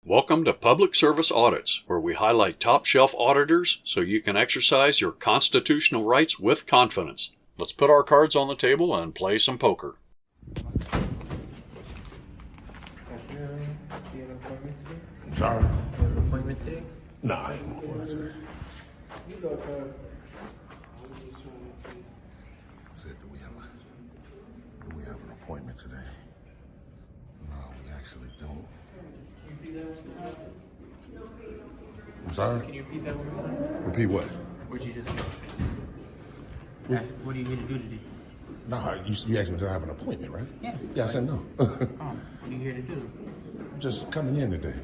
Welcome to Public Service Audits, where we highlight top-shelf auditors so you can exercise your constitutional rights with confidence. Let's put our cards on the table and play some poker. Sorry? You have an appointment today? No, I ain't going to today. Said, do we have an appointment today? No, we actually don't. I'm sorry? Can you repeat that one more time? Repeat what? What'd you just say? What are you here to do today? No, you asked me do I have an appointment, right? Yeah. Yeah, I said no. Oh, what are you here to do? Just coming in today.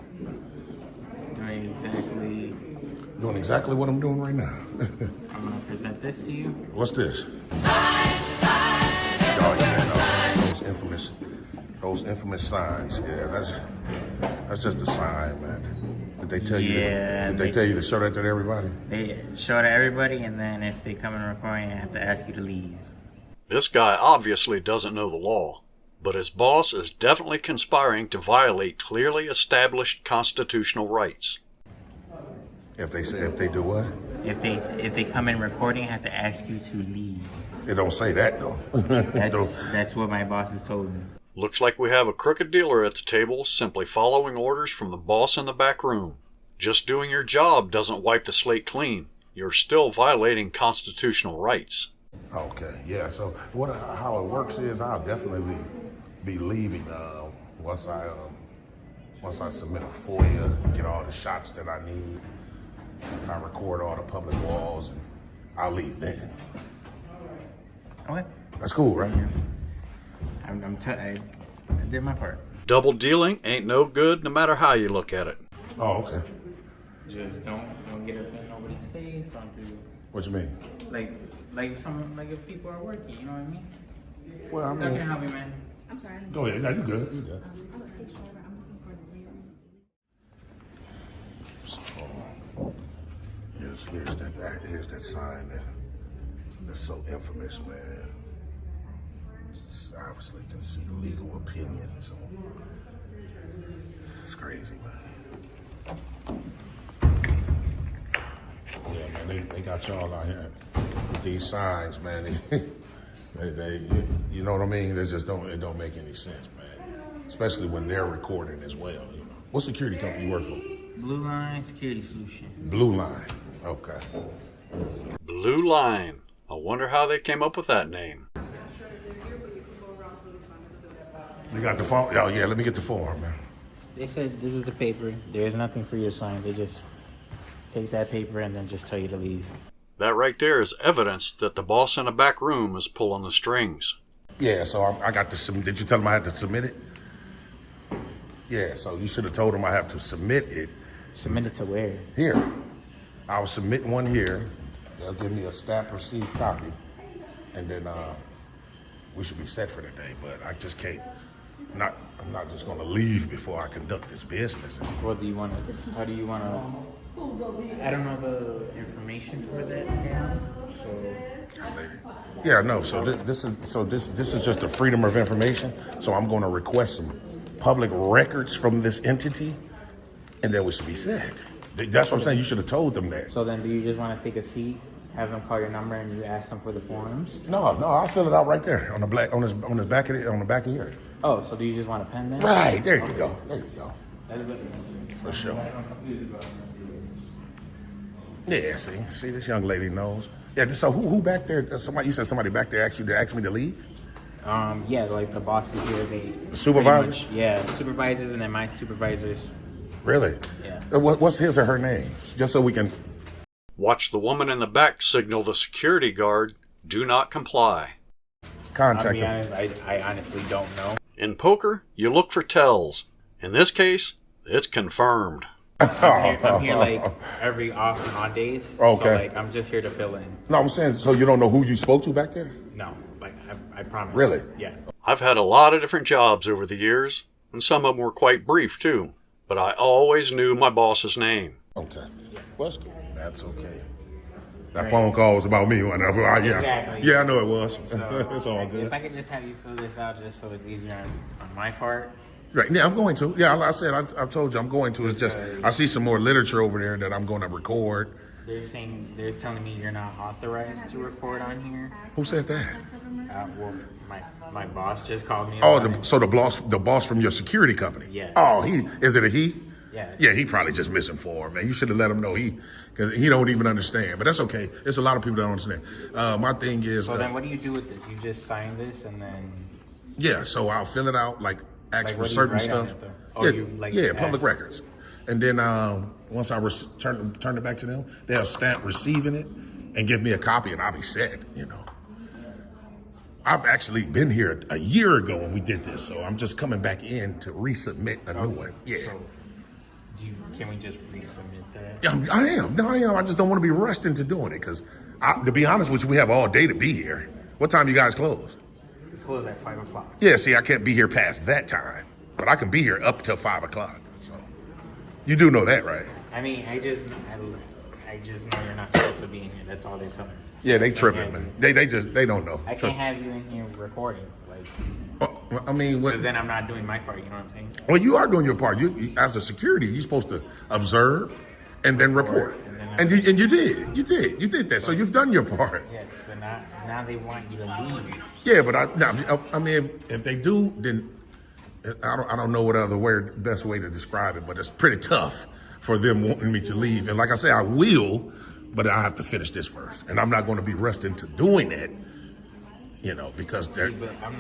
Doing exactly... Doing exactly what I'm doing right now. I'm gonna present this to you. What's this? Oh, yeah, those infamous signs. Yeah, that's just a sign, man. Did they tell you? Did they tell you to show that to everybody? They show it to everybody, and then if they come in recording, I have to ask you to leave. This guy obviously doesn't know the law, but his boss is definitely conspiring to violate clearly established constitutional rights. If they do what? If they come in recording, I have to ask you to leave. It don't say that though. That's what my boss has told me. Looks like we have a crooked dealer at the table, simply following orders from the boss in the back room. Just doing your job doesn't wipe the slate clean. You're still violating constitutional rights. Okay, yeah. So how it works is I'll definitely be leaving once I submit a FOIA, get all the shots that I need. I record all the public walls, and I'll leave then. Okay. That's cool, right? I did my part. Double dealing ain't no good no matter how you look at it. Oh, okay. Just don't get up in nobody's face. Don't do What you mean? like if people are working, you know what I mean? Well, I How can I mean, help you, man? I'm sorry. go ahead. Yeah, you good. You good. I'm a page driver. I'm looking for the layer. So, here's that sign that's so infamous, man. It's obviously can see legal opinion, so it's crazy, man. Yeah, man, they got y'all out here with these signs, man. They you know what I mean? It don't make any sense, man. Especially when they're recording as well. You know, what security company you work for? Blue Line Security Solution. Blue Line. Okay. Blue Line. I wonder how they came up with that name. You got the form? Oh yeah, let me get the form, man. They said this is the paper. There's nothing for you to sign. They just take that paper and then just tell you to leave. That right there is evidence that the boss in the back room is pulling the strings. Yeah, so I got to submit. Did you tell them I had to submit it? Yeah, so you should have told them I have to submit it. Submit it to where? Here. I'll submit one here. They'll give me a stamp receipt copy. And then we should be set for the day. But I just can't. I'm not just going to leave before I conduct this business. What do you want to, how do you want to, I don't know the information for that form, so. Yeah, no, so this is just a freedom of information. So I'm going to request some public records from this entity, and then we should be set. That's what I'm saying. You should have told them that. So then do you just want to take a seat, have them call your number, and you ask them for the forms? No, I'll fill it out right there on the back of here. Oh, so do you just want a pen then? Right, there you go. There you go. For sure. Yeah, see, this young lady knows. Yeah, so who back there? You said somebody back there asked me to leave? Yeah, like the bosses here, The supervisors? Yeah, supervisors and then my supervisors. Really? Yeah. What's his or her name? Just so we can. Watch the woman in the back signal the security guard, do not comply. Contact them. I honestly don't know. In poker, you look for tells. In this case, it's confirmed. I'm here like every off and on days. Okay. So like I'm just here to fill in. No, I'm saying, so you don't know who you spoke to back there? No, like I promise. Really? Yeah. I've had a lot of different jobs over the years, and some of them were quite brief too, but I always knew my boss's name. Okay. Well, that's cool. That's okay. That phone call was about me. Whenever Exactly. Yeah, I know it was. So, It's all good. If I could just have you fill this out just so it's easier on my part, Right. Yeah, I'm going to. Yeah, like I said, I told you I'm going to. It's just I see some more literature over there that I'm going to record. They're telling me you're not authorized to record on here. Who said that? Well, my boss just called me. Oh, so the boss from your security company. Yes. Oh, is it a he? Yes. Yeah, he probably just misinformed, man. You should have let him know because he don't even understand. But that's okay. There's a lot of people that don't understand. My thing is. So then, what do you do with this? You just sign this and then. Yeah, so I'll fill it out, ask for what do you certain write on stuff. it, though? Oh, Public records. And then once I turn it back to them, they'll stamp receiving it and give me a copy, and I'll be set. I've actually been here a year ago when we did this, so I'm just coming back in to resubmit a new one. Yeah. So can we just resubmit that? Yeah, I am. No, I am. I just don't want to be rushed into doing it because, to be honest with you, we have all day to be here. What time you guys close? We close at 5 o'clock. Yeah, see, I can't be here past that time, but I can be here up till 5 o'clock. So you do know that, right? I mean, I just know you're not supposed to be in here. That's all they tell me. Yeah, they tripping, man. They don't know. I can't have you in here recording, I mean, because then I'm not doing my part. You know what I'm saying? Well, you are doing your part. You as a security, you're supposed to observe and then report. And you did that. So you've done your part. Yes, but now they want you to leave. Yeah, but I mean, if they do, then I don't know what best way to describe it, but it's pretty tough for them wanting me to leave. And like I say, I will, but I have to finish this first, and I'm not going to be rushed into doing it. Because they're. But I'm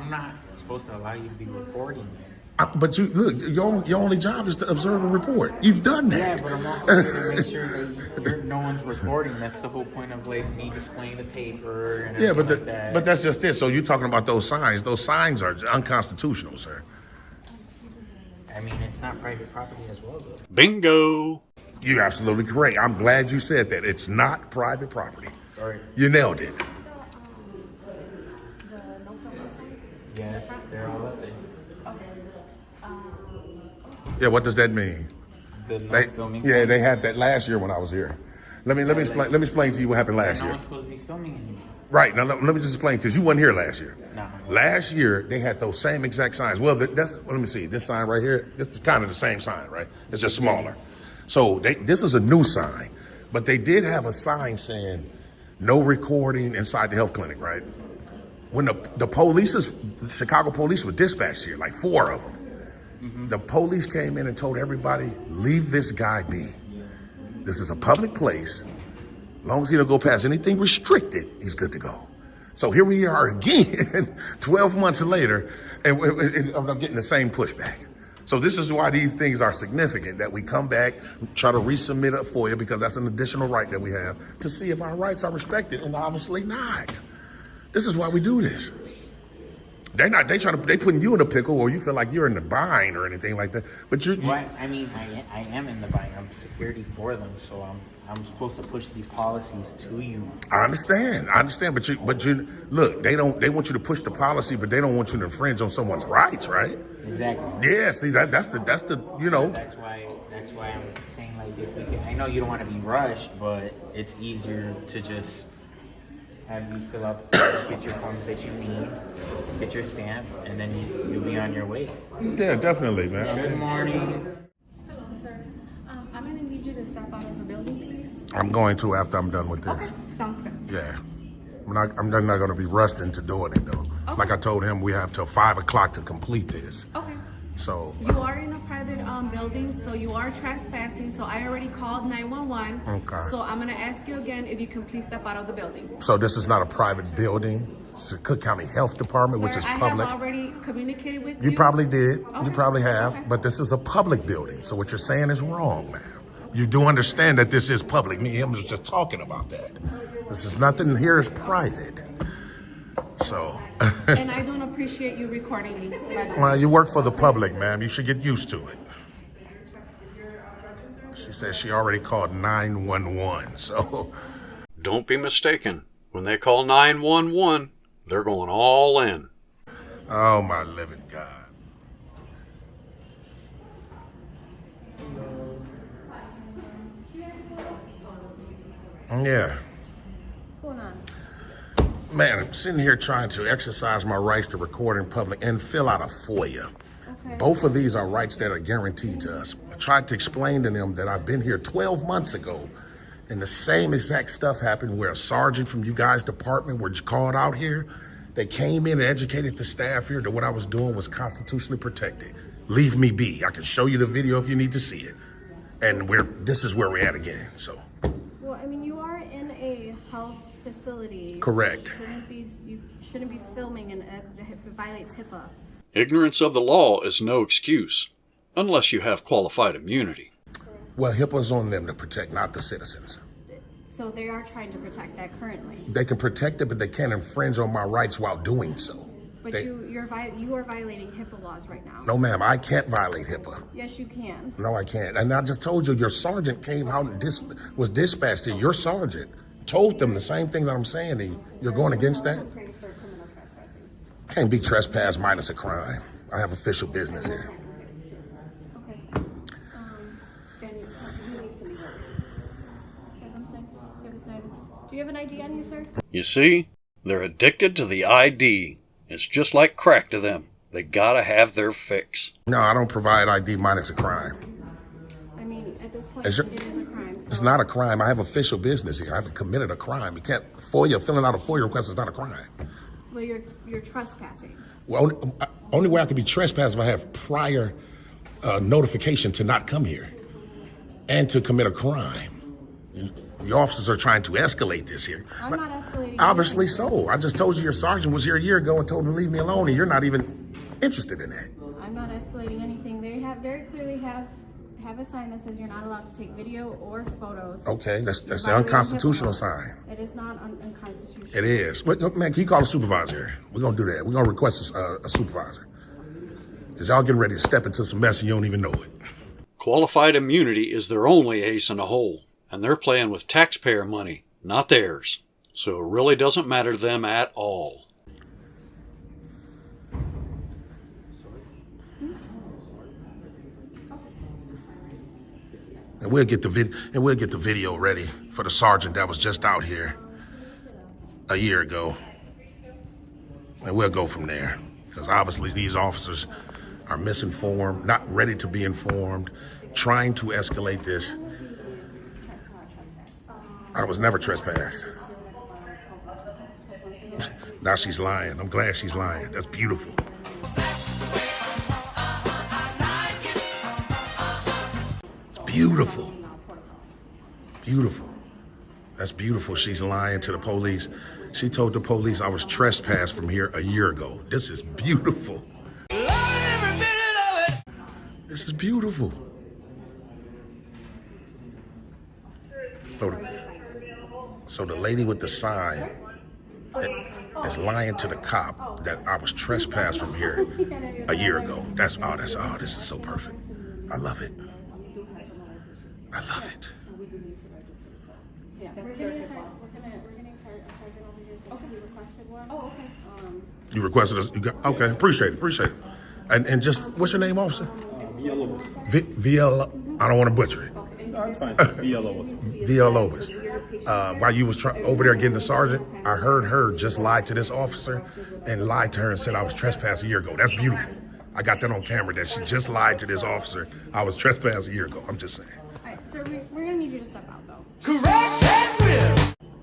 not supposed to allow you to be recording there. But your only job is to observe and report. You've done that. Yeah, but I'm also here to make sure that no one's recording. That's the whole point of me displaying the paper and everything like that. But that's just it. So you're talking about those signs. Those signs are unconstitutional, sir. I mean, it's not private property as well, though. Bingo. You're absolutely correct. I'm glad you said that. It's not private property. Sorry. You nailed it. Yeah, they're all up there. Yeah, what does that mean? The no filming. Yeah, they had that last year when I was here. Let me explain to you what happened last No year. one's supposed to be filming anymore. Right, now let me just explain, because you weren't here last year. No. Last year, they had those same exact signs. Well, let me see, this sign right here, this is kind of the same sign, right? It's just smaller. So this is a new sign, but they did have a sign saying no recording inside the health clinic, right? When the Chicago police were dispatched here, like 4 of them, the police came in and told everybody, leave this guy be. This is a public place. As long as he don't go past anything restricted, he's good to go. So here we are again, 12 months later, and I'm getting the same pushback. So this is why these things are significant, that we come back, try to resubmit a FOIA, because that's an additional right that we have, to see if our rights are respected, and obviously not. This is why we do this. They putting you in a pickle, or you feel like you're in the bind or anything like that. But I mean, I am in the bind. I'm security for them, so I'm supposed to push these policies to you. I understand. But you look, they want you to push the policy, but they don't want you to infringe on someone's rights, right? Exactly. Yeah. See, that's the That's why I'm saying, like, if we can, I know you don't want to be rushed, but it's easier to just have you fill out the forms, get your forms that you need, get your stamp, and then you'll be on your way. Yeah, definitely, man. Good morning. Hello, sir. I'm going to need you to step out of the building, please. I'm going to after I'm done with this. Okay, sounds good. Yeah. I'm not going to be rushed into doing it, though. Okay. Like I told him, we have till 5 o'clock to complete this. Okay. So. You are in a private building, so you are trespassing. So I already called 911. Okay. So I'm going to ask you again if you can please step out of the building. So this is not a private building. It's the Cook County Health Department, which is public. I have already communicated with you. You probably did. Okay. You probably have. Okay. But this is a public building. So what you're saying is wrong, ma'am. You do understand that this is public. Me and him is just talking about that. This is nothing here is private. So. And I don't appreciate you recording me. By the way. Well, you work for the public, ma'am. You should get used to it. She says she already called 911, so. Don't be mistaken. When they call 911, they're going all in. Oh, my living God. Yeah. What's going on? Man, I'm sitting here trying to exercise my rights to record in public and fill out a FOIA. Okay. Both of these are rights that are guaranteed to us. I tried to explain to them that I've been here 12 months ago, and the same exact stuff happened where a sergeant from you guys' department were called out here. They came in and educated the staff here that what I was doing was constitutionally protected. Leave me be. I can show you the video if you need to see it. And this is where we're at again, so. Well, I mean, you are in a health facility. Correct. You shouldn't be filming, and it violates HIPAA. Ignorance of the law is no excuse, unless you have qualified immunity. Well, HIPAA's on them to protect, not the citizens. So they are trying to protect that currently. They can protect it, but they can't infringe on my rights while doing so. But you are violating HIPAA laws right now. No, ma'am, I can't violate HIPAA. Yes, you can. No, I can't. And I just told you, your sergeant came out and was dispatched here. Your sergeant told them the same thing that I'm saying to you. You're going against that? Can't be trespass minus a crime. I have official business here. Okay. Do you have an ID on you, sir? You see, they're addicted to the ID. It's just like crack to them. They gotta have their fix. No, I don't provide ID minus a crime. I mean, at this point, it is a crime. So. It's not a crime. I have official business here. I haven't committed a crime. You can't filling out a FOIA request is not a crime. Well, you're trespassing. Well, only way I could be trespassed if I have prior notification to not come here and to commit a crime. The officers are trying to escalate this here. I'm not escalating. Obviously so. I just told you your sergeant was here a year ago and told him to leave me alone, and you're not even interested in that. I'm not escalating anything. They have very clearly have a sign that says you're not allowed to take video or photos. Okay, that's the unconstitutional sign. It is not unconstitutional. It is. But, man, can you call a supervisor here? We're going to do that. We're going to request a supervisor. Because y'all getting ready to step into some mess and you don't even know it. Qualified immunity is their only ace in the hole, and they're playing with taxpayer money, not theirs. So it really doesn't matter to them at all. And we'll get the video ready for the sergeant that was just out here a year ago. And we'll go from there. Because obviously these officers are misinformed, not ready to be informed, trying to escalate this. I was never trespassed. Now she's lying. I'm glad she's lying. That's beautiful. It's beautiful. Beautiful. That's beautiful. She's lying to the police. She told the police I was trespassed from here a year ago. This is beautiful. This is beautiful. So the lady with the sign is lying to the cop that I was trespassed from here a year ago. This is so perfect. I love it. I love it. We're gonna start a sergeant over here since he requested one. Oh, okay. You requested us. Okay, appreciate it. And just, what's your name, officer? Villalobos. I don't want to butcher it. No, it's fine. Villalobos. Villalobos. While you was over there getting the sergeant, I heard her just lie to this officer and lied to her and said I was trespassed a year ago. That's beautiful. I got that on camera that she just lied to this officer. I was trespassed a year ago. I'm just saying. All right, sir, we're gonna need you to step out though.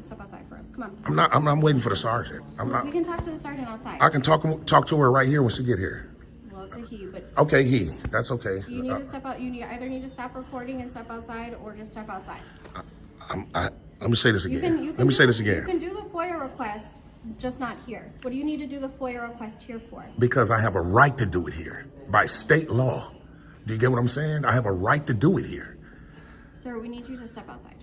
Step outside for us. Come on. I'm waiting for the sergeant. We can talk to the sergeant outside. I can talk to her right here when she get here. Well, it's a he, but. Okay, that's okay. You need to step out. You either need to stop recording and step outside, or just step outside. Let me say this again. You can do the FOIA request, just not here. What do you need to do the FOIA request here for? Because I have a right to do it here by state law. Do you get what I'm saying? I have a right to do it here. Sir, we need you to step outside.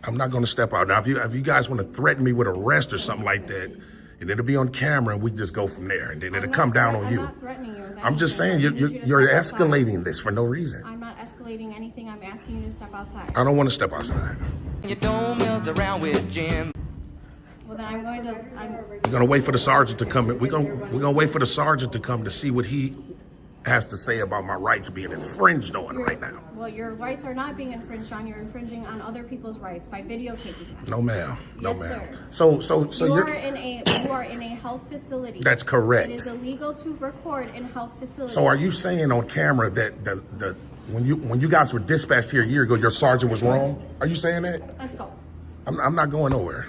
I'm not going to step out. Now, if you guys want to threaten me with arrest or something like that, and it'll be on camera, and we just go from there, and then it'll come down on you. I'm not threatening you. I'm just saying, you're escalating this for no reason. I'm not escalating anything. I'm asking you to step outside. I don't want to step outside. You don't mess around with Jim. Well, then I'm going to. We're going to wait for the sergeant to come. We're going to wait for the sergeant to come to see what he has to say about my rights being infringed on right now. Well, your rights are not being infringed on. You're infringing on other people's rights by videotaping them. No, ma'am. No, Yes, ma'am. sir. So you you're are in a health facility. That's correct. It is illegal to record in health facilities. So are you saying on camera that the when you guys were dispatched here a year ago, your sergeant was wrong? Are you saying that? Let's go. I'm not going nowhere.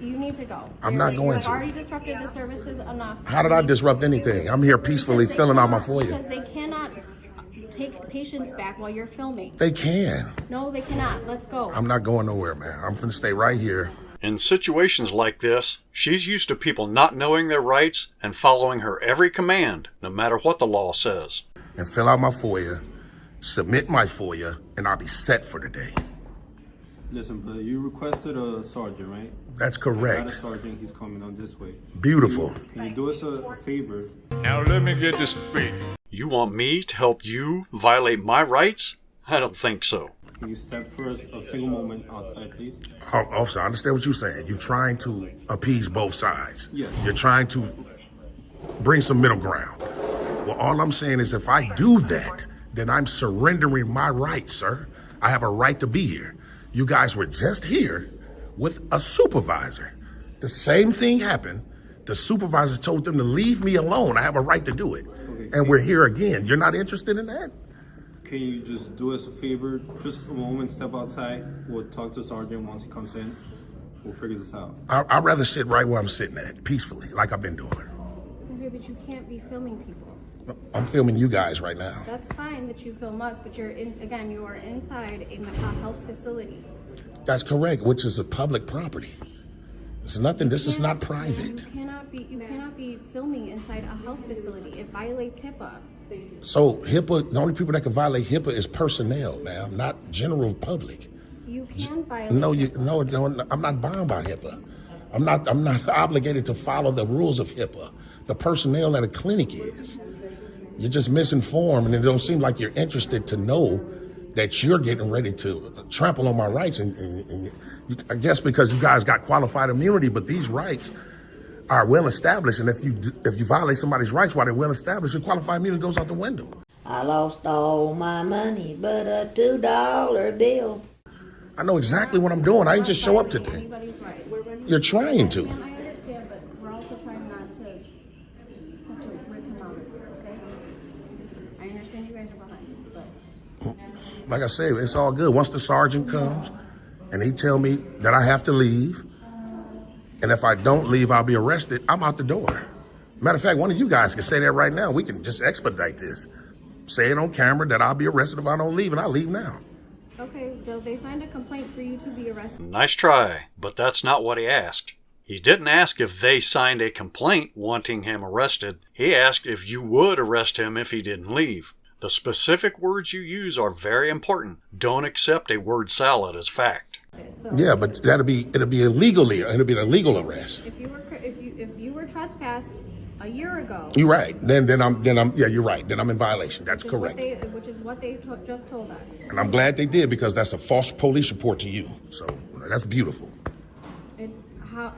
You need to go. I'm not going You have to. already disrupted the services enough. How did I disrupt anything? I'm here peacefully Because they filling out my cannot- FOIA. Because they cannot take patients back while you're filming. They can. No, they cannot. Let's go. I'm not going nowhere, man. I'm going to stay right here. In situations like this, she's used to people not knowing their rights and following her every command, no matter what the law says. And fill out my FOIA, submit my FOIA, and I'll be set for the day. Listen, but you requested a sergeant, right? That's Not a correct. sergeant, he's coming on this way. Beautiful. Can you do us a favor? Now let me get this straight. You want me to help you violate my rights? I don't think so. Can you step for a single moment outside, please? Officer, I understand what you're saying. You're trying to appease both sides. Yes. You're trying to bring some middle ground. Well, all I'm saying is if I do that, then I'm surrendering my rights, sir. I have a right to be here. You guys were just here with a supervisor. The same thing happened. The supervisor told them to leave me alone. I have a right to do it. Okay. And we're here again. You're not interested in that? Can you just do us a favor? Just a moment, step outside. We'll talk to Sergeant once he comes in. We'll figure this out. I'd rather sit right where I'm sitting at, peacefully, like I've been doing. Okay, but you can't be filming people. I'm filming you guys right now. That's fine that you film us, but you are inside a health facility. That's correct, which is a public property. It's nothing, this is not private. You cannot be filming inside a health facility. It violates HIPAA. So HIPAA, the only people that can violate HIPAA is personnel, ma'am, not general public. You can violate. No, I'm not bound by HIPAA. I'm not obligated to follow the rules of HIPAA. The personnel at a clinic is. You're just misinformed, and it don't seem like you're interested to know that you're getting ready to trample on my rights. And I guess because you guys got qualified immunity, but these rights are well established. And if you violate somebody's rights while they're well established, your qualified immunity goes out the window. I lost all my money but a $2 bill. I know exactly what I'm doing. I didn't just show up today. Anybody's right. You're trying to. Ma'am, I understand, but we're also trying not to have to rip him out, okay? I understand you guys are behind me, but Like I said, it's all good. Once the sergeant comes and he tell me that I have to leave, and if I don't leave, I'll be arrested, I'm out the door. Matter of fact, one of you guys can say that right now. We can just expedite this. Say it on camera that I'll be arrested if I don't leave, and I'll leave now. okay, so they signed a complaint for you to be arrested. Nice try, but that's not what he asked. He didn't ask if they signed a complaint wanting him arrested. He asked if you would arrest him if he didn't leave. The specific words you use are very important. Don't accept a word salad as fact. So Yeah, but it'll be illegally. It'll be an illegal arrest. if you were trespassed a year ago, You're right. Then I'm. Yeah, you're right. Then I'm in violation. That's which is correct. which is what they just told us. And I'm glad they did because that's a false police report to you. So that's beautiful.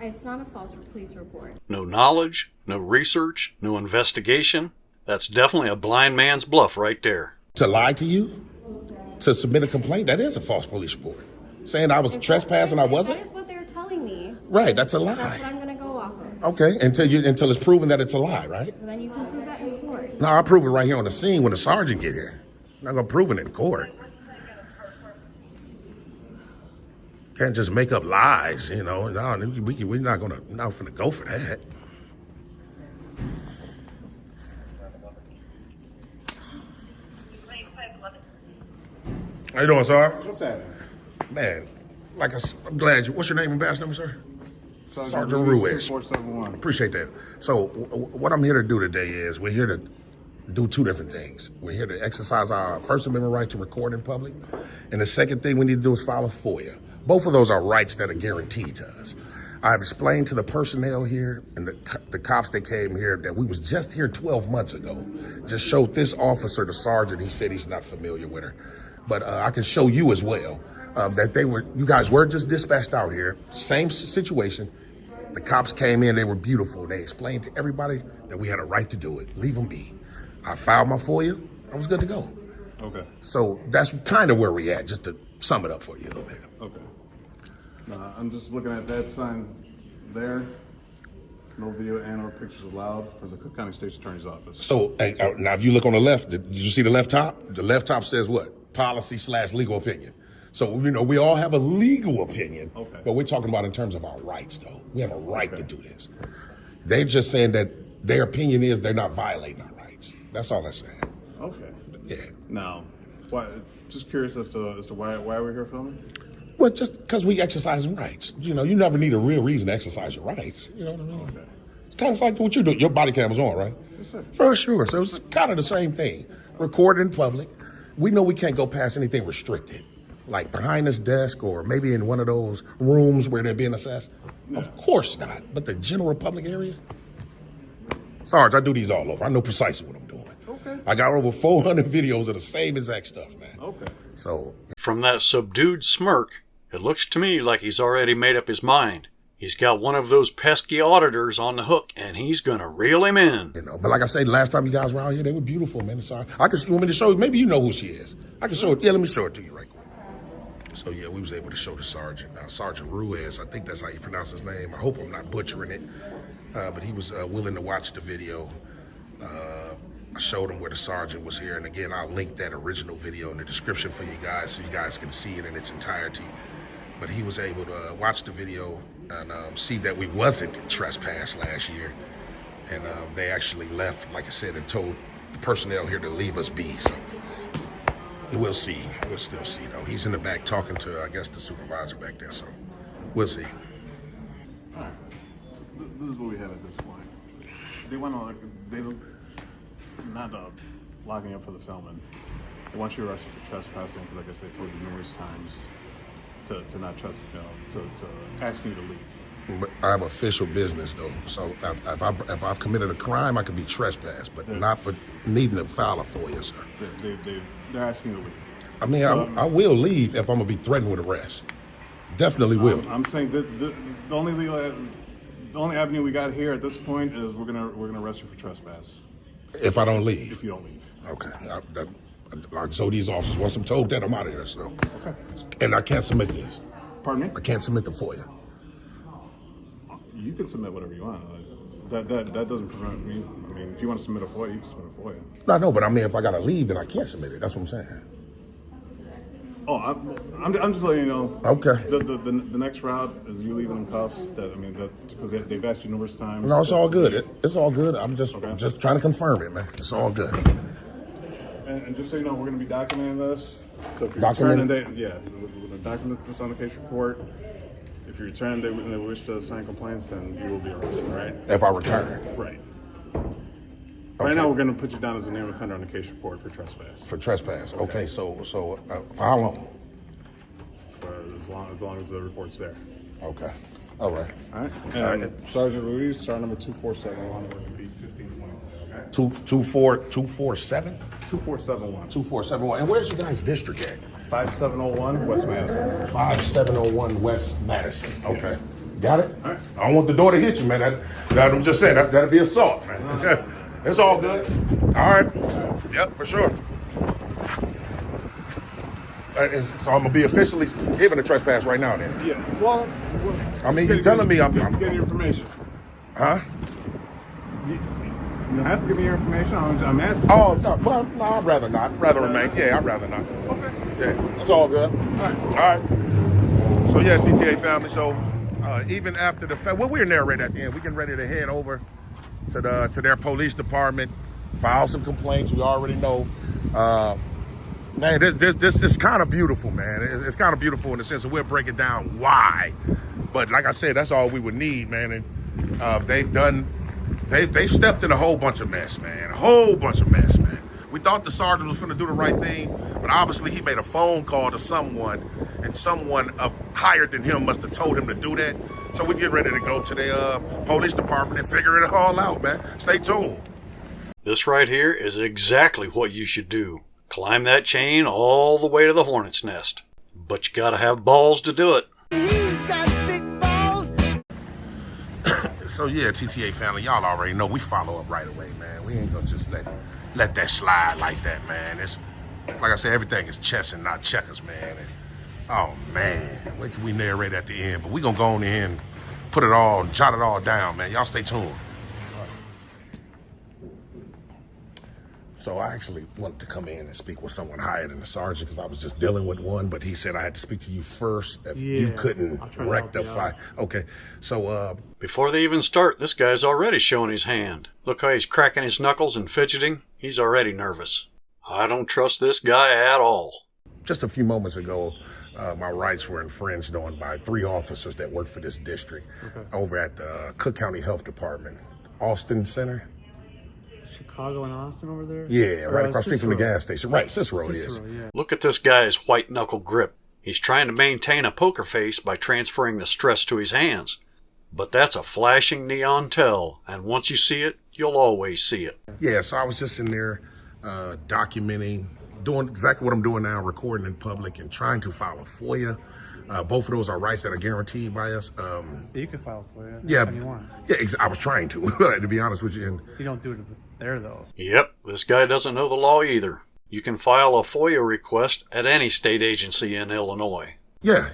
It's not a false police report. No knowledge, no research, no investigation. That's definitely a blind man's bluff right there. To lie to you, to submit a complaint, that is a false police report. Saying I was trespassing, I wasn't. That is what they're telling me. Right, that's a That's lie. what I'm going to go off of. Okay, until it's proven that it's a lie, right? And then you can prove that in court. No, I'll prove it right here on the scene when the sergeant get here. I'm not gonna prove it in court. Can't just make up lies, you know. No, we're not gonna go for that. How you doing, sir? What's happening? Man, I'm glad you. What's your name and badge number, sir? Sergeant Ruiz. 471. Appreciate that. So what I'm here to do today is we're here to do two different things. We're here to exercise our First Amendment right to record in public. And the second thing we need to do is file a FOIA. Both of those are rights that are guaranteed to us. I've explained to the personnel here and the cops that came here that we was just here 12 months ago. Just showed this officer, the sergeant, he said he's not familiar with her. But I can show you as well that you guys were just dispatched out here. Same situation. The cops came in, they were beautiful. They explained to everybody that we had a right to do it. Leave them be. I filed my FOIA, I was good to go. Okay. So that's kind of where we at, just to sum it up for you a little bit. Okay. I'm just looking at that sign there. No video and or pictures allowed for the Cook County State's Attorney's Office. So now if you look on the left, did you see the left top? The left top says what? Policy/legal opinion. So, we all have a legal opinion, Okay. but we're talking about in terms of our rights, though. We have a right to do this. They're just saying that their opinion is they're not violating our rights. That's all they're saying. Okay. Yeah. Now, why? Just curious as to why we're here filming. Well, just because we exercising rights. You never need a real reason to exercise your rights. You know what I mean? Okay. It's kind of like what you do. Your body cam is on, right? Yes, sir. For sure. So it's kind of the same thing. Recorded in public. We know we can't go past anything restricted, like behind this desk or maybe in one of those rooms where they're being assessed. Yeah. Of course not. But the general public area? Sarge, I do these all over. I know precisely what I'm doing. Okay. I got over 400 videos of the same exact stuff, man. Okay. So, From that subdued smirk, it looks to me like he's already made up his mind. He's got one of those pesky auditors on the hook, and he's going to reel him in. but like I said, last time you guys were out here, they were beautiful, man. Sorry. You want me to show you? Maybe you know who she is. I can show it. Yeah, let me show it to you right quick. So, yeah, we was able to show the sergeant, Sergeant Ruiz. I think that's how you pronounce his name. I hope I'm not butchering it. But he was willing to watch the video. I showed him where the sergeant was here. And again, I'll link that original video in the description for you guys so you guys can see it in its entirety. But he was able to watch the video and see that we wasn't trespassed last year. And they actually left, like I said, and told the personnel here to leave us be. So we'll see. We'll still see, though. He's in the back talking to, I guess, the supervisor back there. So we'll see. All right. This is what we have at this point. They want to, not locking up for the filming. They want you arrested for trespassing because, like I said, I told you numerous times to not trust, to ask you to leave. But I have official business, though. So if I've committed a crime, I could be trespassed, but not for needing to file a FOIA, sir. They're asking you to leave. I mean, So, I will leave if I'm gonna be threatened with arrest. Definitely will. I'm saying that the only avenue we got here at this point is we're gonna arrest you for trespass If I don't leave. if you don't leave. Okay. So these officers, once I'm told that, I'm out of here. So, Okay. and I can't submit this. Pardon me? I can't submit the FOIA. You can submit whatever you want. That doesn't prevent me. I mean, if you want to submit a FOIA, you can submit a FOIA. No, I know, but I mean, if I gotta leave, then I can't submit it. That's what I'm saying. Oh, I'm just letting you know. Okay. The next route is you leaving in cuffs. Because they've asked you numerous times. No, it's all good. It's all good. I'm just Okay. just trying to confirm it, man. It's all good. And just so you know, we're going to be documenting this. So if you Document return it? and we're going to document this on the case report. If you return and they wish to sign complaints, then you will be arrested, right? If I return. Right. Okay. Right now, we're going to put you down as a named offender on the case report for trespass. For trespass. Okay, so for how long? For as long as the report's there. Okay. All right. All right. And Sergeant Ruiz, sergeant number 247, we're going to be 1520. Okay. 247? 2471. 2471. And where's you guys' district at? 5701 West Madison. 5701 West Madison. Okay. Got it? All right. I don't want the door to hit you, man. I'm just saying, that'll be assault, man. It's all good. All right. Yep, for sure. So I'm going to be officially given a trespass right now, then. Yeah. Well, I mean, you're telling me I'm getting your information. Huh? You don't have to give me your information. I'm asking. Oh, no, well, no, I'd rather not. Rather remain. Yeah, I'd rather not. Okay. Yeah, that's all good. All right. So, yeah, TTA family. So, even after the fact, well, we're there right at the end. We getting ready to head over to their police department, file some complaints. We already know. Man, this is kind of beautiful, man. It's kind of beautiful in the sense that we'll break it down why. But like I said, that's all we would need, man. And they've stepped in a whole bunch of mess, man. A whole bunch of mess, man. We thought the sergeant was going to do the right thing, but obviously he made a phone call to someone, and someone higher than him must have told him to do that. So we get ready to go to the police department and figure it all out, man. Stay tuned. This right here is exactly what you should do. Climb that chain all the way to the hornet's nest. But you gotta have balls to do it. He's got big balls. So yeah, TTA family, y'all already know we follow up right away, man. We ain't gonna just let that slide like that, man. like I said, everything is chess and not checkers, man. And, oh man, wait till we narrate at the end. But we gonna go on in and put it all, jot it all down, man. Y'all stay tuned. So I actually wanted to come in and speak with someone higher than the sergeant because I was just dealing with one, but he said I had to speak to you first if you couldn't rectify. Okay, so Before they even start, this guy's already showing his hand. Look how he's cracking his knuckles and fidgeting. He's already nervous. I don't trust this guy at all. just a few moments ago, my rights were infringed on by 3 officers that work for this district over at the Cook County Health Department, Austin Center. Chicago and Austin over there? Yeah, right across the street from the gas station. Right, Cicero it is. Yeah. Look at this guy's white knuckle grip. He's trying to maintain a poker face by transferring the stress to his hands. But that's a flashing neon tell, and once you see it, you'll always see it. Yeah, so I was just in there documenting, doing exactly what I'm doing now, recording in public and trying to file a FOIA. Both of those are rights that are guaranteed by us. You can file a FOIA yeah, if you want. Yeah, I was trying to, to be honest with you. And you don't do it there, though. Yep, this guy doesn't know the law either. You can file a FOIA request at any state agency in Illinois. Yeah.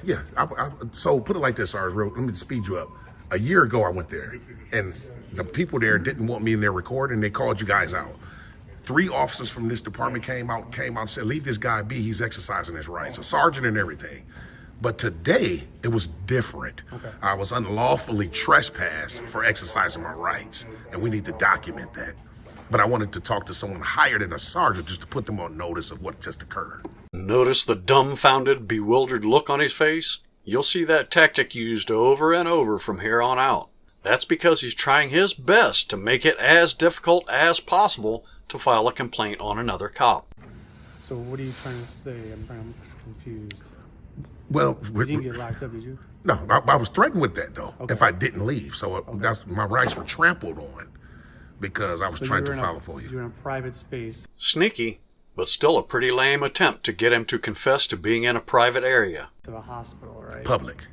So put it like this, Sarge, let me speed you up. A year ago, I went there, and the people there didn't want me in their recording. They called you guys out. 3 officers from this department came out and said, leave this guy be. He's exercising his rights. A sergeant and everything. But today, it was different. Okay. I was unlawfully trespassed for exercising my rights, and we need to document that. But I wanted to talk to someone higher than a sergeant just to put them on notice of what just occurred. Notice the dumbfounded, bewildered look on his face? You'll see that tactic used over and over from here on out. That's because he's trying his best to make it as difficult as possible to file a complaint on another cop. So what are you trying to say? I'm confused. Well, you didn't get locked up, did you? No, I was threatened with that, though, if I didn't leave. So that's my rights were trampled on because I was trying to file for you. You're in a private space. Sneaky, but still a pretty lame attempt to get him to confess to being in a private area. To the hospital, right? Public.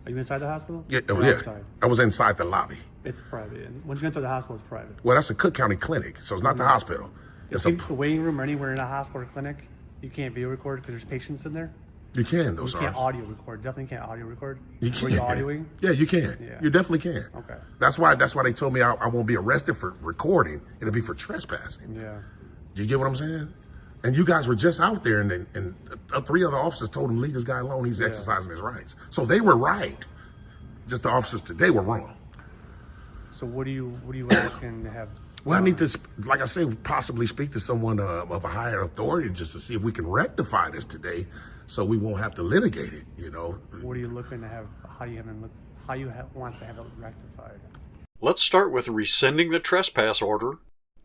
Are you inside the hospital? Yeah, or outside? I was inside the lobby. It's private. And once you enter the hospital, it's private. Well, that's a Cook County clinic, so it's not the hospital. It's the waiting room or anywhere in a hospital or clinic. You can't video record because there's patients in there. You can, though, You can't audio record. Definitely can't audio record. You can. Were you audioing? Yeah, you can. Yeah. You definitely can. Okay. That's why they told me I won't be arrested for recording. It'll be for trespassing. Yeah. You get what I'm saying? And you guys were just out there, and 3 other officers told him, leave this guy alone. He's exercising his rights. So they were right. Just the officers today were wrong. So what are you asking to have? Well, I need to, like I say, possibly speak to someone of a higher authority just to see if we can rectify this today, so we won't have to litigate it. You know. What are you looking to have? How you want to have it rectified? Let's start with rescinding the trespass order.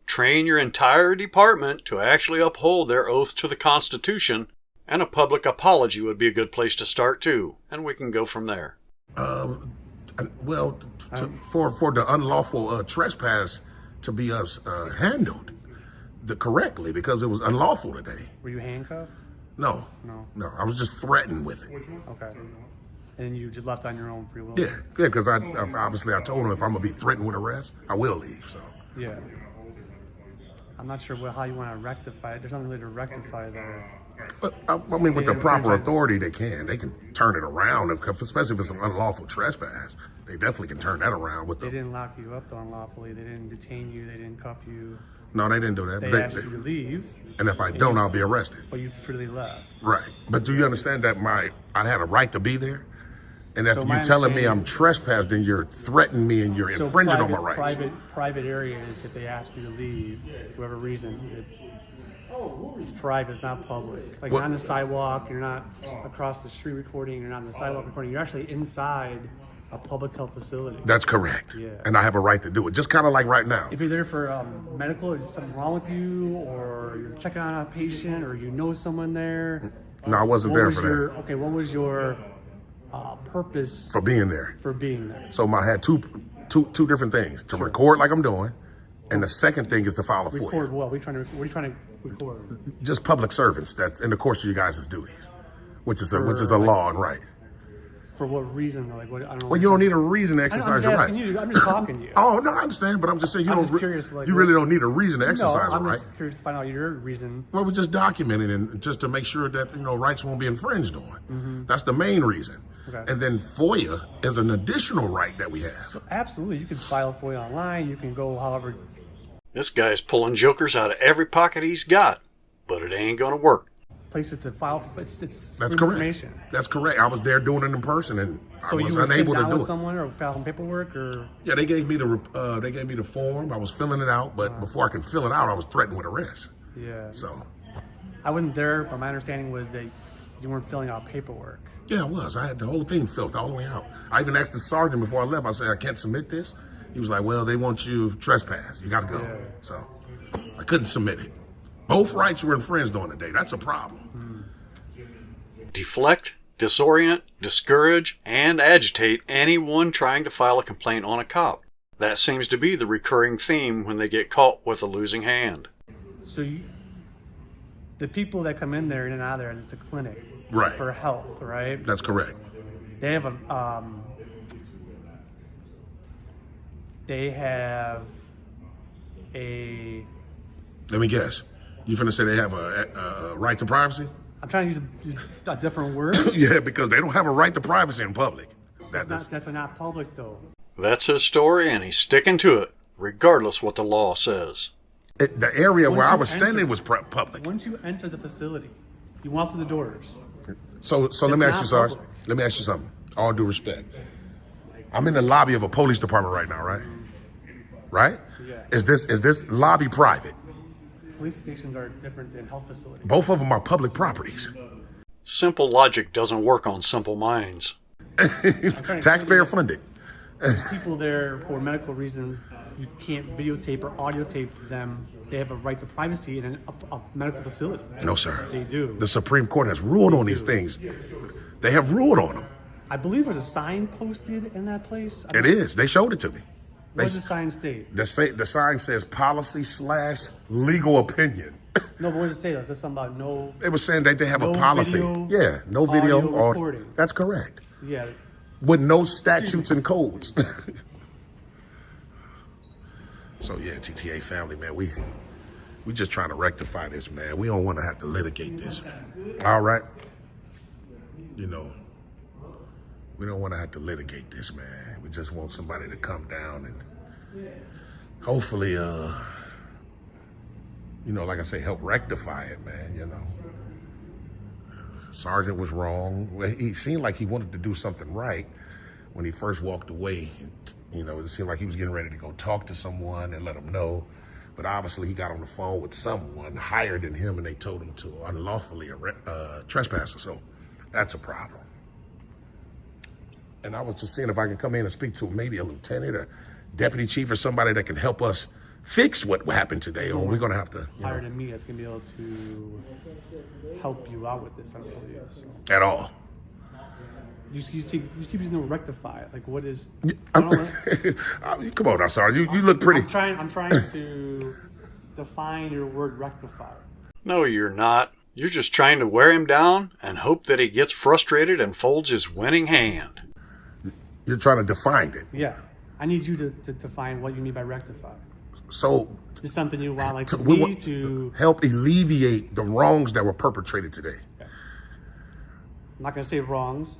Train your entire department to actually uphold their oath to the Constitution, and a public apology would be a good place to start too, and we can go from there. Well, for the unlawful trespass to be handled correctly, because it was unlawful today. Were you handcuffed? No. I was just threatened with it. Okay. And you just left on your own free will? Yeah, because I obviously I told him if I'm gonna be threatened with arrest, I will leave. So. Yeah. I'm not sure how you want to rectify it. There's nothing really to rectify there. But, I mean, with the proper authority, they can turn it around, especially if it's an unlawful trespass. They definitely can turn that around. They didn't lock you up unlawfully. They didn't detain you. They didn't cuff you. No, they didn't do that. They asked you to leave. And if I don't, I'll be arrested. But you freely left. Right. But do you understand that I had a right to be there? And if you're telling me I'm trespassed, then you're threatening me and you're infringing on my rights. Private areas, if they ask you to leave, for whatever reason, it's private, it's not public. Like you're on the sidewalk, you're not across the street recording, you're not on the sidewalk recording, you're actually inside a public health facility. That's correct. Yeah. And I have a right to do it, just kind of like right now. If you're there for medical, or there's something wrong with you, or you're checking on a patient, or you know someone there. No, I wasn't there for that. Okay, what was your purpose for being there? So I had two different things: to record like I'm doing, and the second thing is to file a FOIA. Record what? What are you trying to record? Just public servants. That's in the course of you guys' duties, which is a law and right. For what reason? Though? Like, what? I don't know. Well, you don't need a reason to I'm exercise just your asking rights. you. I'm just talking to you. Oh, no, I understand, but I'm just saying you I'm don't. just curious, like, you really don't need a reason to exercise no, them, I'm right? just curious to find out your reason. Well, we're just documenting and just to make sure that rights won't be infringed on. That's the main reason. Okay. And then FOIA is an additional right that we have. Absolutely, you can file FOIA online. You can go however. This guy's pulling jokers out of every pocket he's got, but it ain't gonna work. Places to file. It's That's free correct. information. That's correct. I was there doing it in person, and So I was you were unable sitting to down do with it. someone or file some paperwork or. Yeah, they gave me the form. I was filling it out, but before I could fill it out, I was threatened with arrest. Yeah. So, I wasn't there, but my understanding was that you weren't filling out paperwork. yeah, I was. I had the whole thing filled all the way out. I even asked the sergeant before I left. I said, I can't submit this. He was like, well, they want you trespass. You got to go. Yeah. So, I couldn't submit it. Both rights were infringed on the day. That's a problem. Deflect, disorient, discourage, and agitate anyone trying to file a complaint on a cop. That seems to be the recurring theme when they get caught with a losing hand. So the people that come in there and out of there, it's a clinic Right. for health, right? That's correct. They have a. Let me guess. You finna say they have a right to privacy? I'm trying to use a different word. Yeah, because they don't have a right to privacy in public. That's not public though. That's his story, and he's sticking to it, regardless what the law says. The area where Once I you was enter- standing was public. Once you enter the facility, you walk through the doors. So let me ask you, not Sarge. public. Let me ask you something. All due respect. I'm in the lobby of a police department right now, right? Right? Yeah. Is this lobby private? Police stations are different than health facilities. Both of them are public properties. Simple logic doesn't work on simple minds. Taxpayer funded. People there for medical reasons, you can't videotape or audio tape them. They have a right to privacy in a medical facility. No, sir. They do. The Supreme Court has ruled on these things. They have ruled on them. I believe there's a sign posted in that place. It is. They showed it to me. What does the sign state? The sign says policy/legal opinion. No, but what does it say? Though? It says something about no. They were saying that they have a No policy. video, Yeah, no video. audio recording. That's correct. Yeah. With no statutes and codes. So yeah, TTA family, man, we just trying to rectify this, man. We don't want to have to litigate this. All right? We don't want to have to litigate this, man. We just want somebody to come down and hopefully, like I say, help rectify it, man, Sergeant was wrong. Well, he seemed like he wanted to do something right when he first walked away. It seemed like he was getting ready to go talk to someone and let them know. But obviously he got on the phone with someone higher than him and they told him to unlawfully trespass. So that's a problem. And I was just seeing if I can come in and speak to maybe a lieutenant or deputy chief or somebody that can help us fix what happened today, or we're going to have to, Higher than me, that's gonna be able to help you out with this. I don't believe so. at all. You keep using the word rectify. Like, what is? Come on now, Sarge. You look pretty. I'm trying to define your word rectify. No, you're not. You're just trying to wear him down and hope that he gets frustrated and folds his winning hand. You're trying to define it. Yeah, I need you to define what you mean by rectify. So Is something you want, like, we me want to? help alleviate the wrongs that were perpetrated today. I'm not gonna say wrongs.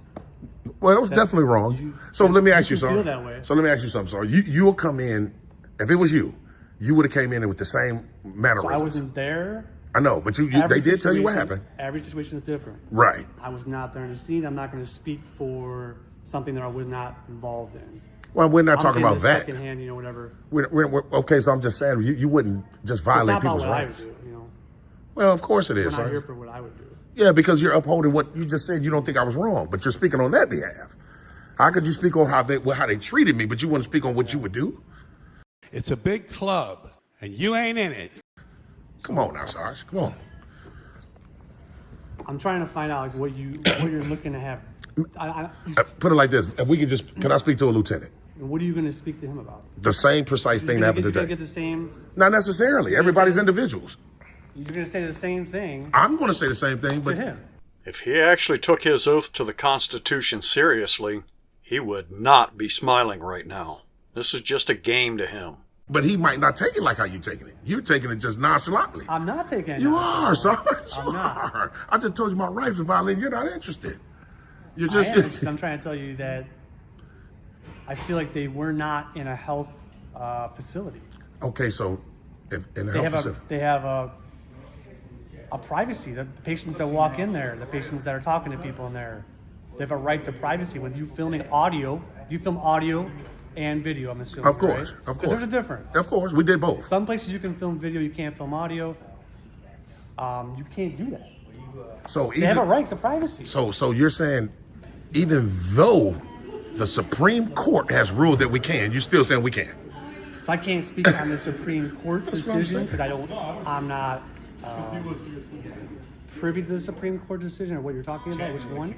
Well, it was definitely wrong. So let me ask you you feel something. that way. So let me ask you something. So you will come in, if it was you would have came in with the same So mannerisms. I wasn't there. I know, but they did tell you what happened. Every situation is different. Right. I was not there in the scene. I'm not going to speak for something that I was not involved in. Well, we're not talking I'm about that. Secondhand, whatever. Okay, so I'm just saying you wouldn't just violate It's not people's about what rights. I would do, Well, of course it We're is, not sir. here for what I would do. Yeah, because you're upholding what you just said. You don't think I was wrong, but you're speaking on that behalf. How could you speak on how they treated me, but you wouldn't speak on what you would do? It's a big club, and you ain't in it. Come on now, Sarge. Come on. I'm trying to find out, like, what you're looking to have. Put it like this. If we could can I speak to a lieutenant? What are you going to speak to him about? The same precise thing that happened You're today. going to get the same. Not necessarily. Everybody's individuals. You're going to say the same thing I'm going to say the same thing, to but him. If he actually took his oath to the Constitution seriously, he would not be smiling right now. This is just a game to him. But he might not take it like how you taking it. You're taking it just nonchalantly. I'm not taking it. You are, Sarge. I'm You not. are. I just told you my rights are violated. You're not interested. You're I just. am interested. I'm trying to tell you that I feel like they were not in a health facility. Okay, so if in a They health have facility. they have a privacy. The patients that walk in there, the patients that are talking to people in there, they have a right to privacy. When you filming audio, you film audio and video, I'm assuming. Of course, right? of 'Cause course. there's a difference. Of course, we did both. Some places you can film video, you can't film audio. You can't do that. So They have a right to privacy. So you're saying, even though the Supreme Court has ruled that we can, you're still saying we can't. So I can't speak on the Supreme Court That's what I'm decision saying. because I'm not privy to the Supreme Court decision or what you're talking about. Which one?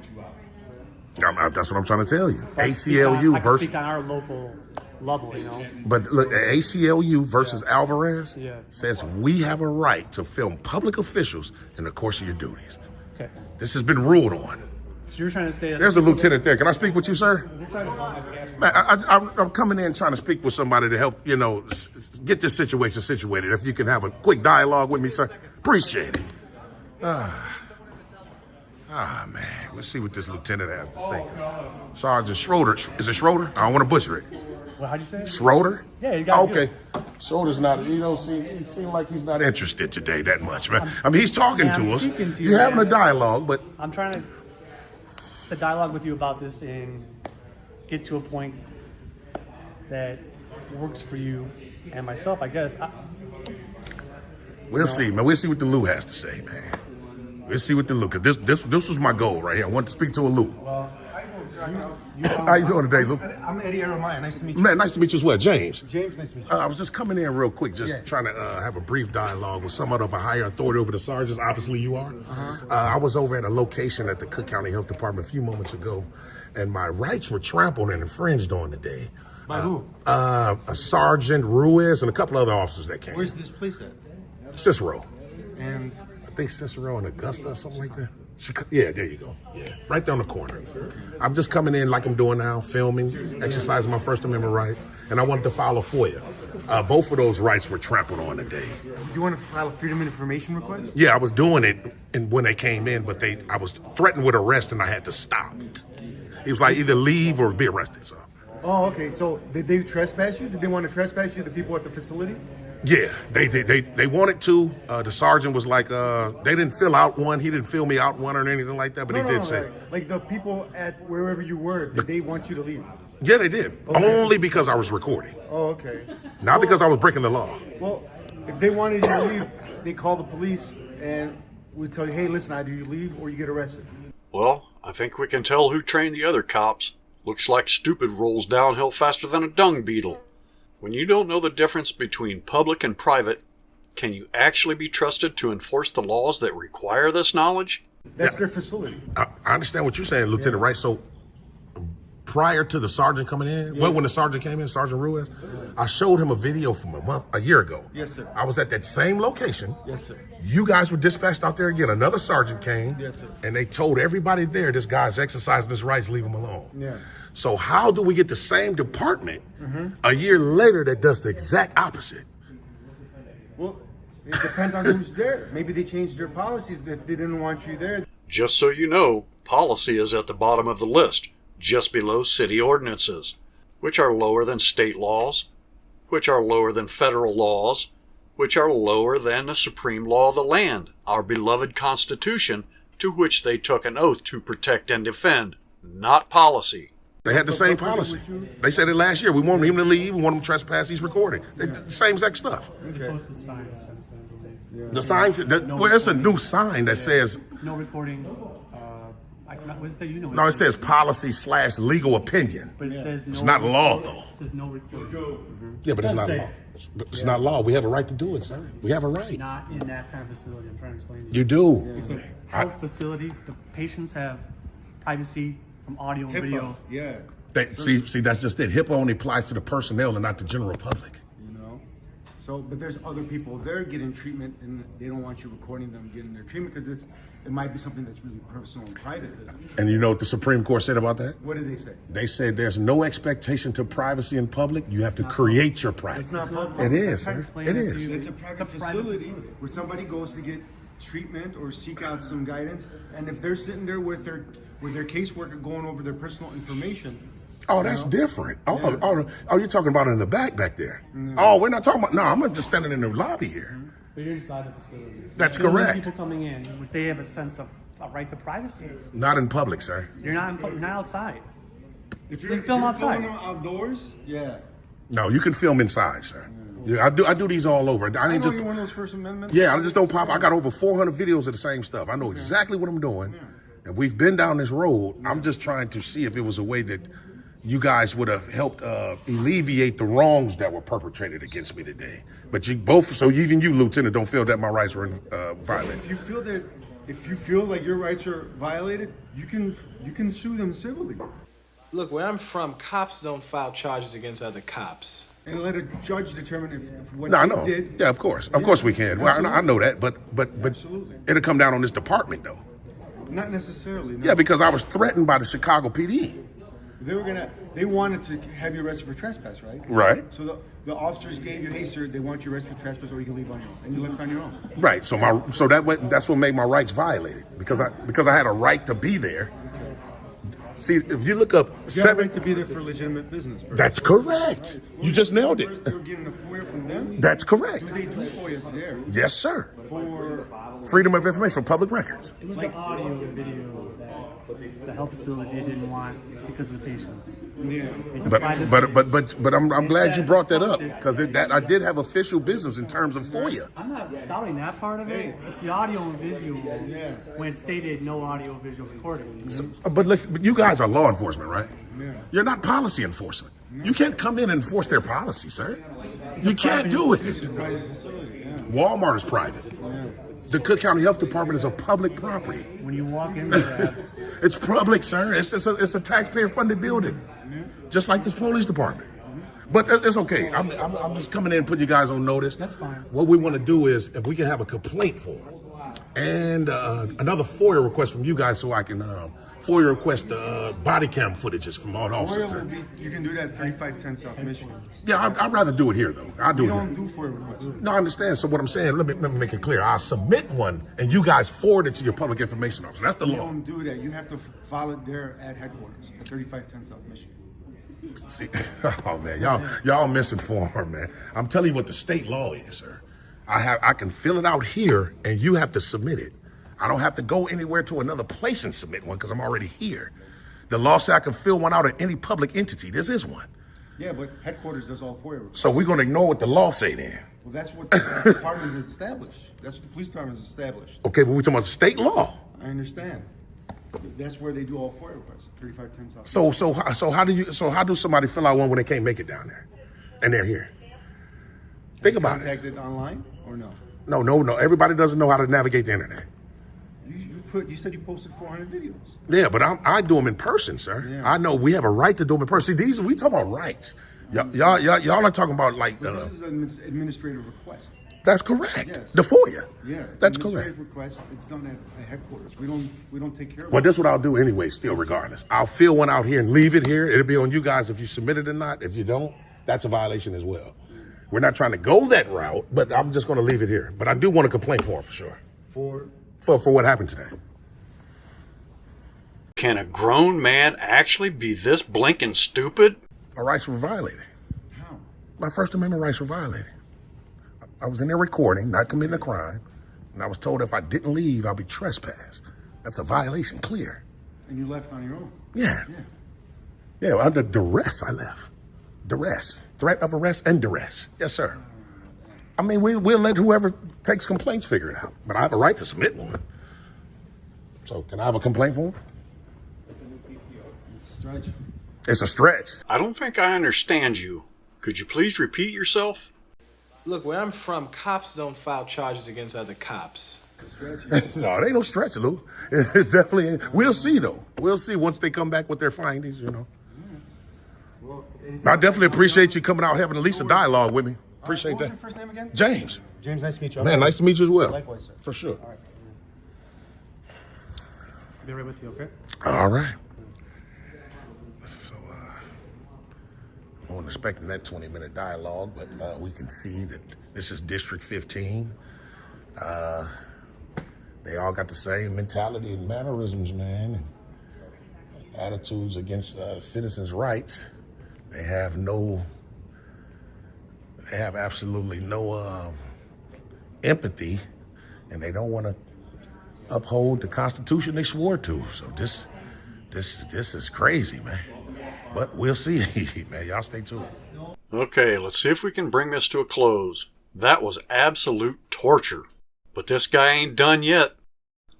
That's what I'm trying to tell you. I ACLU can versus. speak on our local level, you know. But look, ACLU versus Alvarez Yeah. says we have a right to film public officials in the course of your duties. Okay. This has been ruled on. So you're trying to say that There's a lieutenant there. Can I speak with you, sir? You're trying to- Man, I'm coming in trying to speak with somebody to help, get this situation situated. If you can have a quick dialogue with me, sir. Appreciate it. Man. Let's see what this lieutenant has to say. Sergeant Schroeder. Is it Schroeder? I don't want to butcher it. Well, how'd you say? Schroeder? Yeah, you got okay. Schroeder's not, he seems like he's not interested today that much, man. I mean, he's talking Man, I'm to us. speaking to you, You're having a man. dialogue, but I'm trying to the dialogue with you about this and get to a point that works for you and myself, I guess. we'll see, man. We'll see what the Lou has to say, man. We'll see what the Lou, because this was my goal right here. I want to speak to a Lou. How you doing today, Lou? I'm Eddie Aromaya. Nice to meet you. Man, nice to meet you as well. James. James, nice to meet you. I was just coming in real quick, trying to have a brief dialogue with someone of a higher authority over the sergeants. Obviously, you are. I was over at a location at the Cook County Health Department a few moments ago, and my rights were trampled and infringed on today. By who? A Sergeant Ruiz and a couple other officers that came. Where's this place at? Cicero. And I think Cicero and Augusta or something like that. Yeah, there you go. Yeah, right there on the corner. I'm just coming in like I'm doing now, filming, exercising my First Amendment right, and I wanted to file a FOIA. Both of those rights were trampled on today. you want to file a Freedom of Information request? Yeah, I was doing it when they came in, but I was threatened with arrest and I had to stop. He was like, either leave or be arrested. So. Oh, okay. So did they trespass you? Did they want to trespass you, the people at the facility? Yeah, they wanted to. The sergeant was like, they didn't fill out one. He didn't fill me out one or anything like that, but he did say. Like the people at wherever you were, did they want you to leave? Yeah, they did. Okay. Only because I was recording. Oh, okay. Not because I was breaking the law. Well, if they wanted you to leave, they call the police and would tell you, hey, listen, either you leave or you get arrested. Well, I think we can tell who trained the other cops. Looks like stupid rolls downhill faster than a dung beetle. When you don't know the difference between public and private, can you actually be trusted to enforce the laws that require this knowledge? That's their facility. I understand what you're saying, Lieutenant, right? So prior to the sergeant coming in, well, when the sergeant came in, Sergeant Ruiz, I showed him a video from a year ago. Yes, sir. I was at that same location. Yes, sir. You guys were dispatched out there again. Another sergeant came. Yes, sir. And they told everybody there, this guy's exercising his rights, leave him alone. Yeah. So how do we get the same department a year later that does the exact opposite? Well, it depends on who's there. Maybe they changed their policies if they didn't want you there. Just so you know, policy is at the bottom of the list, just below city ordinances, which are lower than state laws, which are lower than federal laws, which are lower than the supreme law of the land, our beloved Constitution, to which they took an oath to protect and defend, not policy. They had the same policy. They said it last year. We want him to leave. We want him to trespass. He's recording. The same exact stuff. Posted signs since then. The signs, well, it's a new sign that says, No recording. What does it say? You know. no, it says policy/legal opinion. But it says no. It's not law, though. It says no recording. Yeah, but it's not Does say law. it. But it's not law. We have a right to do it, sir. We have a right. Not in that kind of facility. I'm trying to explain to you. You do. It's a health facility. The patients have privacy from audio and video. Yeah. See, that's just it. HIPAA only applies to the personnel and not the general public. You know. So, but there's other people there getting treatment, and they don't want you recording them getting their treatment because it might be something that's really personal and private to them. And you know what the Supreme Court said about that? What did they say? They said there's no expectation to privacy in public. You have to create your privacy. It's not public. It is, sir. It is. It's a private facility where somebody goes to get treatment or seek out some guidance, and if they're sitting there with their caseworker going over their personal information. Oh, that's different. Oh, you're talking about it in the back there. Oh, we're not talking about. No, I'm just standing in the lobby here. But you're inside the facility. That's There are correct. People coming in, which they have a sense of a right to privacy. Not in public, sir. You're not outside. If You can film outside. filming outdoors, yeah. No, you can film inside, sir. Yeah, I do these all over. I know you're one of those First Amendment. Yeah, I just don't pop. I got over 400 videos of the same stuff. I know exactly what I'm doing. And we've been down this road. I'm just trying to see if it was a way that you guys would have helped alleviate the wrongs that were perpetrated against me today. But you both, so even you, Lieutenant, don't feel that my rights were violated. If you feel like your rights are violated, you can sue them civilly. Look, where I'm from, cops don't file charges against other cops. And let a judge determine if what No, I they know. did. Yeah, of course we can. Well, I know that, but Absolutely. it'll come down on this department, though. Not necessarily. No. Yeah, because I was threatened by the Chicago PD. They wanted to have you arrested for trespass, right? Right. So the officers gave you, hey sir, they want you arrested for trespass, or you can leave on your own, and you left on your own. Right. So that's what made my rights violated because I had a right to be there. See, if you look up You have a right to be there for legitimate business. Person. That's correct. You just nailed it. First, they were getting a FOIA from them. That's correct. Do they do FOIAs there? Yes, sir. For Freedom of information for public records. It was the audio and video that the health facility didn't want because of the patients. yeah. It's a private But I'm glad you brought that up because I did have official business in terms of FOIA. I'm not doubting that part of it. It's the audio and visual when it stated no audio visual recording. But listen, but you guys are law enforcement, right? Yeah. You're not policy enforcement. You can't come in and enforce their policy, sir. You can't do it. Private facility. Yeah. Walmart is private. The Cook County Health Department is a public property. When you walk into that, It's public, sir. It's a taxpayer-funded building, just like this police department. But it's okay. I'm just coming in and putting you guys on notice. That's fine. What we want to do is, if we can have a complaint form and another FOIA request from you guys, so I can FOIA request body cam footages from all the officers. FOIA will be, you can do that 3510 South Michigan. Yeah, I'd rather do it here though. I'll do You it don't here. do FOIA requests. No, I understand. So what I'm saying, let me make it clear. I'll submit one, and you guys forward it to your public information officer. That's the You law. don't do that. You have to file it there at headquarters at 3510 South Michigan. See, oh man, y'all misinformed, man. I'm telling you what the state law is, sir. I can fill it out here, and you have to submit it. I don't have to go anywhere to another place and submit one because I'm already here. The law says I can fill one out at any public entity. This is one. Yeah, but headquarters does all FOIA requests. So we're going to ignore what the law say then. Well, that's what the department has established. That's what the police department has established. Okay, but we're talking about state law. I understand. That's where they do all FOIA requests. 3510 South. So how do somebody fill out one when they can't make it down there, and they're here? Think about it. Contacted online or no? No. Everybody doesn't know how to navigate the internet. You said you posted 400 videos. Yeah, but I do them in person, sir. Yeah. I know we have a right to do them in person. See, we talk about rights. Y'all are talking about like. This is an administrative request. That's correct. Yes. The FOIA. Yeah, That's administrative correct. request. It's done at headquarters. We don't take care of Well, it. that's what I'll do anyway. Still, regardless, I'll fill one out here and leave it here. It'll be on you guys if you submit it or not. If you don't, that's a violation as well. We're not trying to go that route, but I'm just going to leave it here. But I do want a complaint for sure. For For what happened today. Can a grown man actually be this blinking stupid? My rights were violated. how? My First Amendment rights were violated. I was in there recording, not committing a crime, and I was told if I didn't leave, I'll be trespassed. That's a violation, clear. And you left on your own. Yeah. Yeah, under duress, I left. Duress. Threat of arrest and duress. Yes, sir. I mean, we'll let whoever takes complaints figure it out, but I have a right to submit one. So, can I have a complaint form? Stretch. It's a stretch. I don't think I understand you. Could you please repeat yourself? Look, where I'm from, cops don't file charges against other cops. No, it ain't no stretch, Lou. It definitely ain't. We'll see, though. We'll see once they come back with their findings, Well, I definitely appreciate you coming out having at least a dialogue with me. Appreciate What was that. your first name again? James. James, nice to meet you. Man, nice to meet you as well. Likewise, sir. For sure. All right. I'll be right with you, okay? All right. So, I wasn't expecting that 20-minute dialogue, but we can see that this is District 15. They all got the same mentality and mannerisms, man, and attitudes against citizens' rights. They have absolutely no empathy, and they don't want to uphold the Constitution they swore to. So this is crazy, man. But we'll see, man. Y'all stay tuned. Okay, let's see if we can bring this to a close. That was absolute torture. But this guy ain't done yet.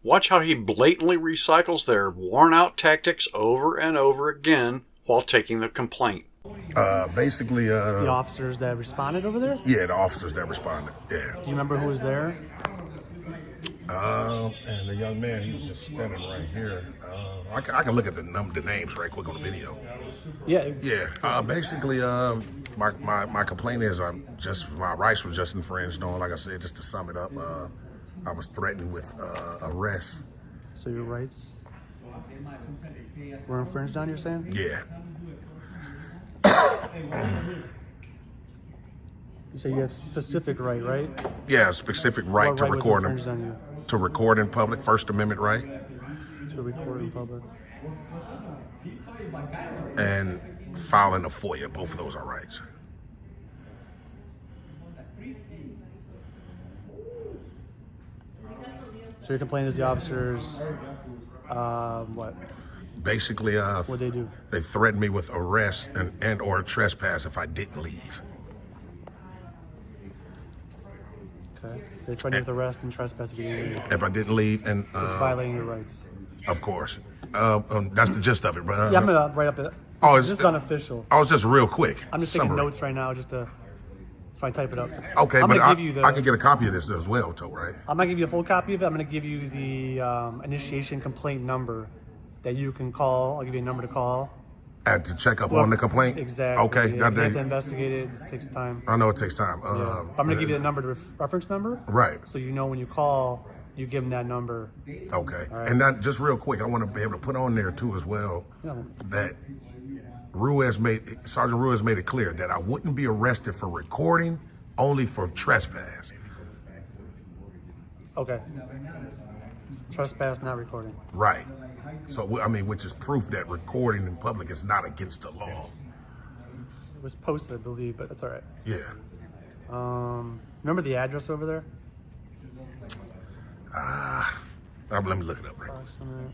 Watch how he blatantly recycles their worn-out tactics over and over again while taking the complaint. Basically, The officers that responded over there? yeah, the officers that responded, yeah. Do you remember who was there? And the young man, he was just standing right here. I can look at the names right quick on the video. Yeah. Yeah. Basically, my complaint is my rights were just infringed on. Like I said, just to sum it up, I was threatened with arrest. So your rights were infringed on, you're saying? Yeah. You say you have specific right? Yeah, a specific right What to right was record infringed on you? to record in public, First Amendment right, To record in public. and filing a FOIA. Both of those are rights. So your complaint is the officers, what? Basically, What'd they do? they threatened me with arrest and or trespass if I didn't leave. Okay. So they threatened you with arrest and trespass if you didn't leave. If I didn't leave, and It's violating your rights. of course, that's the gist of it. But Yeah, I'm gonna write up it. Oh, This is unofficial. I was just real quick. I'm just taking summary. notes right now just to so I type it up. Okay, I'm but gonna give you the, I can get a copy of this as well, too, right? I'm not gonna give you a full copy of it. I'm gonna give you the initiation complaint number that you can call. I'll give you a number to call. And to check up on the complaint. Exactly. Okay, Yeah, you have to investigate it. It takes time. I know it takes time. Yeah. I'm gonna give you the number, the reference number. Right. So you know when you call, you give them that number. Okay, All right. and that just real quick, I want to be able to put on there too as well Yeah. that Sergeant Ruiz made it clear that I wouldn't be arrested for recording, only for trespass. Okay. Trespass, not recording. Right. So I mean, which is proof that recording in public is not against the law. It was posted, I believe, but that's all right. Yeah. Remember the address over there? Let me look it up right quick. Approximate.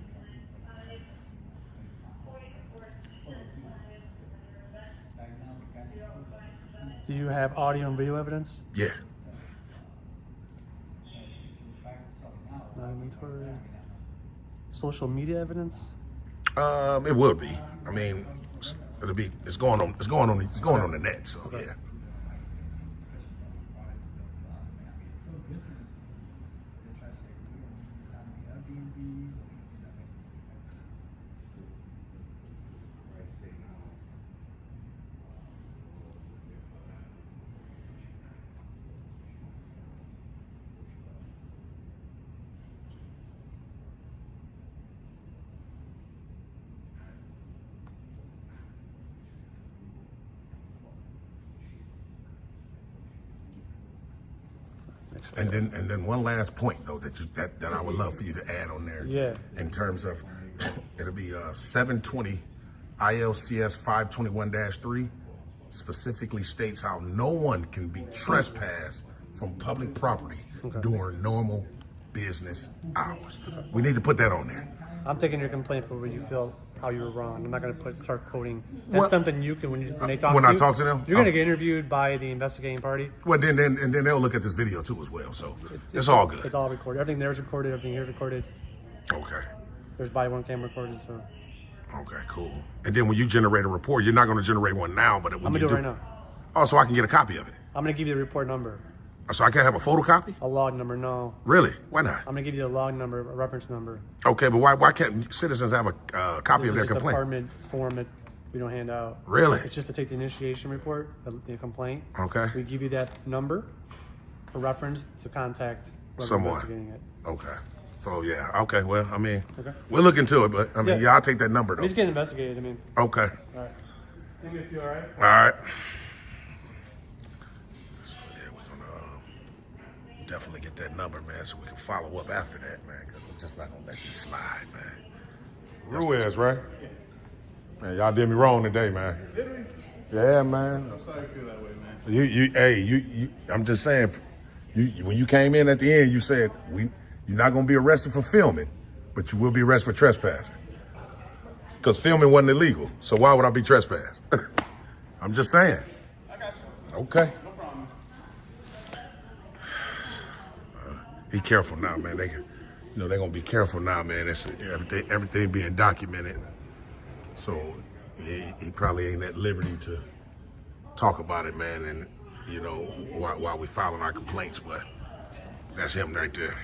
Do you have audio and video evidence? Yeah. Not inventory. Social media evidence? It will be. I mean, it's going on the net. So yeah. And then one last point though that I would love for you to add on there. Yeah. In terms of, it'll be 720 ILCS 521-3 specifically states how no one can be trespassed from public property during normal business hours. We need to put that on there. I'm taking your complaint for what you feel how you were wrong. I'm not going to start quoting. That's something you can when they talk. When to I you, talk to them, you're going to get interviewed by the investigating party. Well, then they'll look at this video too as well. So it's all good. It's all recorded. Everything there's recorded. Everything here's recorded. Okay. There's body-worn camera recorded. So Okay, cool. And then when you generate a report, you're not going to generate one now, but when I'm you gonna do do it right now. Oh, so I can get a copy of it. I'm going to give you the report number. So I can't have a photocopy? A log number, no. Really? Why not? I'm going to give you the log number, a reference number. Okay, but why can't citizens have a copy This of their is just a complaint? department form that We don't hand out. Really? It's just to take the initiation report, the complaint. Okay. We give you that number for reference to contact whoever's Someone. investigating it. Okay. So yeah. Okay. Well, I mean, Okay. we'll look into it, but I mean, yeah, I'll take that number though. He's getting investigated. I mean, Okay. all right. Think if you're all right. All right. So yeah, we're gonna definitely get that number, man, so we can follow up after that, man, because we're just not gonna let this slide, man. Ruiz, right? Man, y'all did me wrong today, man. Did we? Yeah, man. I'm sorry you feel that way, man. You. I'm just saying, when you came in at the end, you said you're not gonna be arrested for filming, but you will be arrested for trespassing. Because filming wasn't illegal, so why would I be trespassed? I'm just saying. I got you. Okay. No problem. Be careful now, man. They're gonna be careful now, man. It's everything being documented. So he probably ain't at liberty to talk about it, man. And while we filing our complaints, but that's him right there.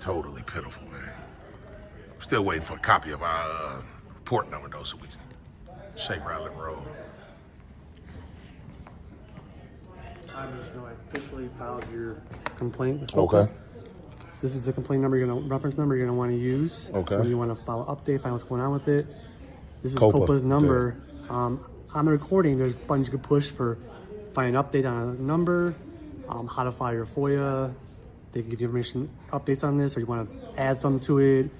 Totally pitiful, man. Still waiting for a copy of our report number though, so we can shake, rattle, and roll. I'm just going to officially filed your complaint. with Okay. HOPA. This is the complaint number, reference number you're going to want to use. Okay. Whether you want to file an update, find what's going on with it. This is HOPA, HOPA's number. On the recording, there's buttons you can push for find an update on a number, how to file your FOIA. They can give you information, updates on this, or you want to add something to it.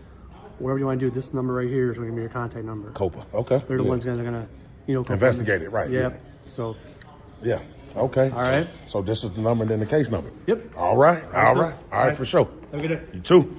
Whatever you want to do, this number right here is going to be your contact number. COPA. Okay. They're the ones that are going to, investigate it, right? Yep. Yeah. So, Yeah. Okay. All right. So this is the number and then the case number. Yep. All right. All right. All right, for sure. have a good day. You too.